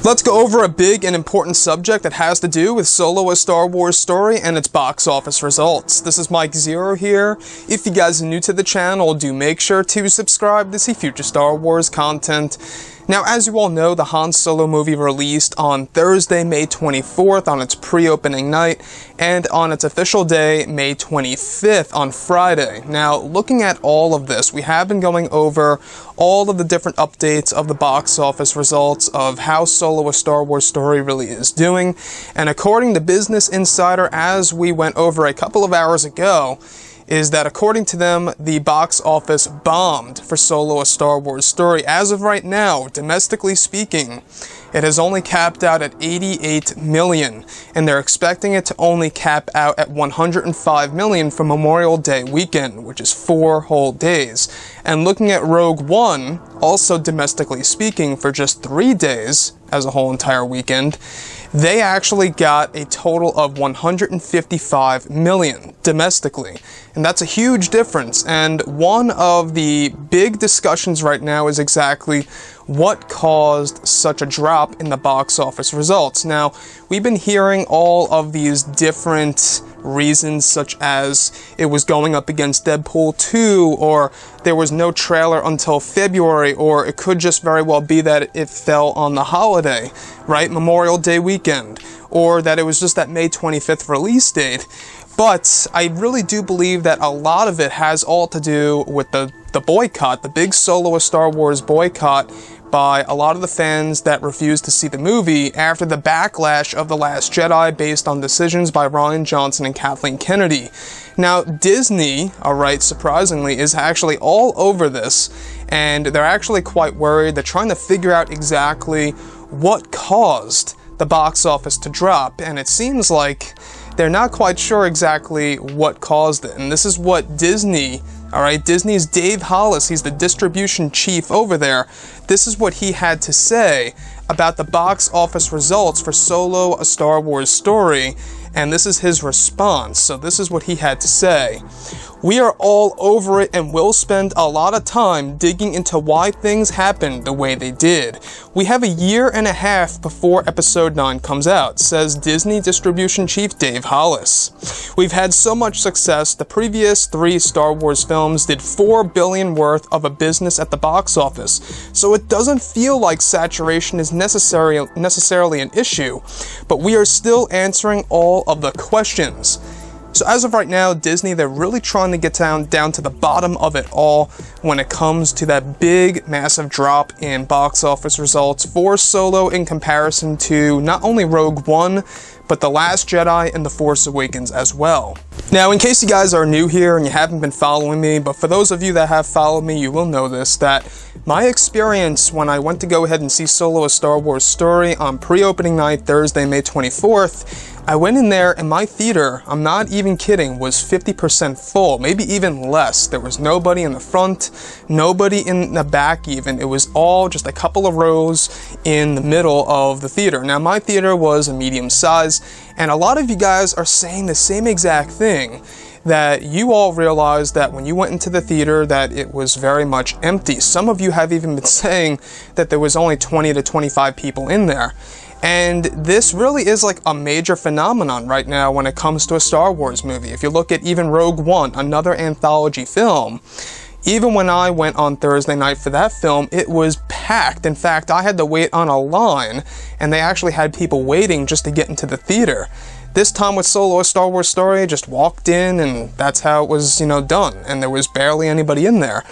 Let's go over a big and important subject that has to do with Solo: A Star Wars Story and its box office results. This is Mike Zero here. If you guys are new to the channel, do make sure to subscribe to see future Star Wars content. Now, as you all know, the Han Solo movie released on Thursday, May 24th on its pre-opening night, and on its official day, May 25th on Friday. Now, looking at all of this, we have been going over all of the different updates of the box office results of how Solo: A Star Wars Story really is doing, and according to Business Insider, as we went over a couple of hours ago, is that according to them, the box office bombed for Solo: A Star Wars Story. As of right now, domestically speaking, it has only capped out at 88 million, and they're expecting it to only cap out at 105 million for Memorial Day weekend, which is 4 whole days. And looking at Rogue One, also domestically speaking, for just 3 days, as a whole entire weekend, they actually got a total of 155 million domestically. And that's a huge difference. And one of the big discussions right now is exactly what caused such a drop in the box office results. Now, we've been hearing all of these different reasons, such as it was going up against Deadpool 2, or there was no trailer until February, or it could just very well be that it fell on the holiday, right? Memorial Day weekend, or that it was just that May 25th release date. But I really do believe that a lot of it has all to do with the boycott, the big Solo: A Star Wars boycott by a lot of the fans that refused to see the movie after the backlash of The Last Jedi based on decisions by Rian Johnson and Kathleen Kennedy. Now, Disney, alright, surprisingly, is actually all over this, and they're actually quite worried. They're trying to figure out exactly what caused the box office to drop, and it seems like they're not quite sure exactly what caused it. And this is what Disney, alright, Disney's Dave Hollis, he's the distribution chief over there, this is what he had to say about the box office results for Solo: A Star Wars Story, and this is his response. So this is what he had to say. "We are all over it and will spend a lot of time digging into why things happened the way they did. We have a year and a half before Episode 9 comes out," says Disney Distribution Chief Dave Hollis. "We've had so much success. The previous 3 Star Wars films did $4 billion worth of a business at the box office, so it doesn't feel like saturation is necessarily an issue, but we are still answering all of the questions." So as of right now, Disney, they're really trying to get down to the bottom of it all when it comes to that big, massive drop in box office results for Solo in comparison to not only Rogue One, but The Last Jedi and The Force Awakens as well. Now, in case you guys are new here and you haven't been following me, but for those of you that have followed me, you will know this, that my experience when I went to go ahead and see Solo: A Star Wars Story on pre-opening night, Thursday, May 24th, I went in there and my theater, I'm not even kidding, was 50% full, maybe even less. There was nobody in the front, nobody in the back even. It was all just a couple of rows in the middle of the theater. Now, my theater was a medium size, and a lot of you guys are saying the same exact thing, that you all realized that when you went into the theater that it was very much empty. Some of you have even been saying that there was only 20 to 25 people in there. And this really is like a major phenomenon right now when it comes to a Star Wars movie. If you look at even Rogue One, another anthology film, even when I went on Thursday night for that film, it was packed. In fact, I had to wait on a line, and they actually had people waiting just to get into the theater. This time with Solo: A Star Wars Story, I just walked in, and that's how it was, done. And there was barely anybody in there.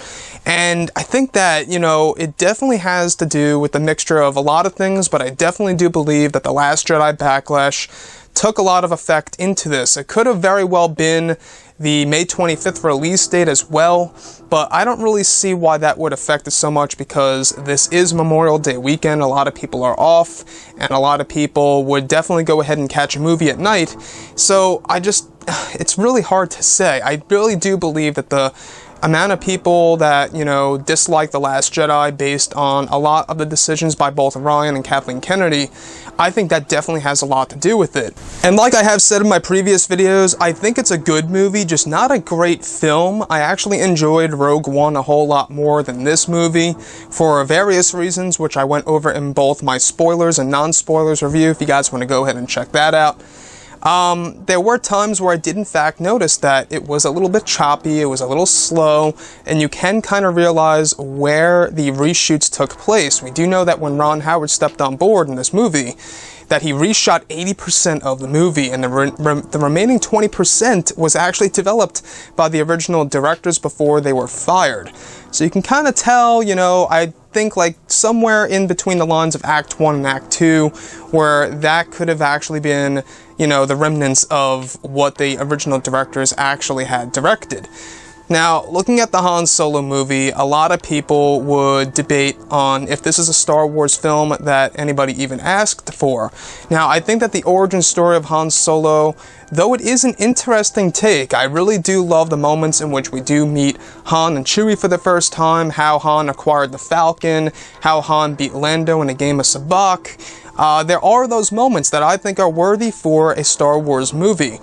And I think that, it definitely has to do with the mixture of a lot of things, but I definitely do believe that The Last Jedi backlash took a lot of effect into this. It could have very well been the May 25th release date as well, but I don't really see why that would affect it so much, because this is Memorial Day weekend, a lot of people are off, and a lot of people would definitely go ahead and catch a movie at night, so it's really hard to say. I really do believe that the amount of people that, you know, dislike The Last Jedi based on a lot of the decisions by both Rian and Kathleen Kennedy, I think that definitely has a lot to do with it. And like I have said in my previous videos, I think it's a good movie, just not a great film. I actually enjoyed Rogue One a whole lot more than this movie for various reasons, which I went over in both my spoilers and non-spoilers review, if you guys want to go ahead and check that out. There were times where I did in fact notice that it was a little bit choppy, it was a little slow, and you can kind of realize where the reshoots took place. We do know that when Ron Howard stepped on board in this movie, that he reshot 80% of the movie, and the remaining 20% was actually developed by the original directors before they were fired. So you can kind of tell, you know, I think like somewhere in between the lines of Act 1 and Act 2, where that could have actually been, you know, the remnants of what the original directors actually had directed. Now, looking at the Han Solo movie, a lot of people would debate on if this is a Star Wars film that anybody even asked for. Now, I think that the origin story of Han Solo, though it is an interesting take, I really do love the moments in which we do meet Han and Chewie for the first time, how Han acquired the Falcon, how Han beat Lando in a game of sabacc. There are those moments that I think are worthy for a Star Wars movie.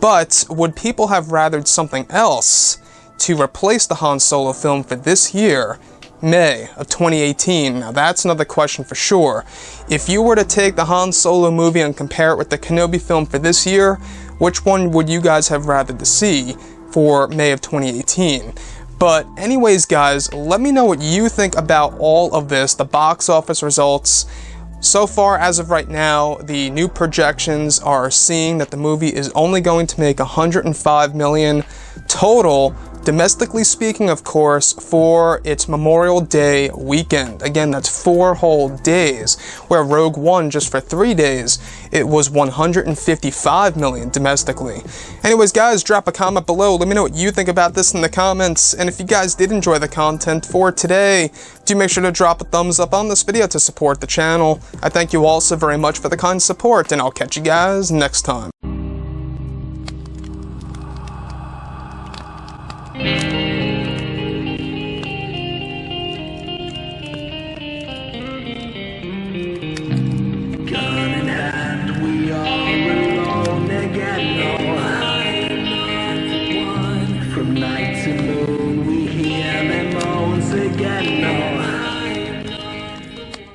But would people have rathered something else to replace the Han Solo film for this year, May of 2018? Now that's another question for sure. If you were to take the Han Solo movie and compare it with the Kenobi film for this year, which one would you guys have rathered to see for May of 2018? But anyways guys, let me know what you think about all of this, the box office results. So far, as of right now, the new projections are seeing that the movie is only going to make $105 million total, domestically speaking, of course, for its Memorial Day weekend. Again, that's 4 whole days, where Rogue One, just for 3 days, it was $155 million domestically. Anyways, guys, drop a comment below. Let me know what you think about this in the comments. And if you guys did enjoy the content for today, do make sure to drop a thumbs up on this video to support the channel. I thank you all so very much for the kind support, and I'll catch you guys next time.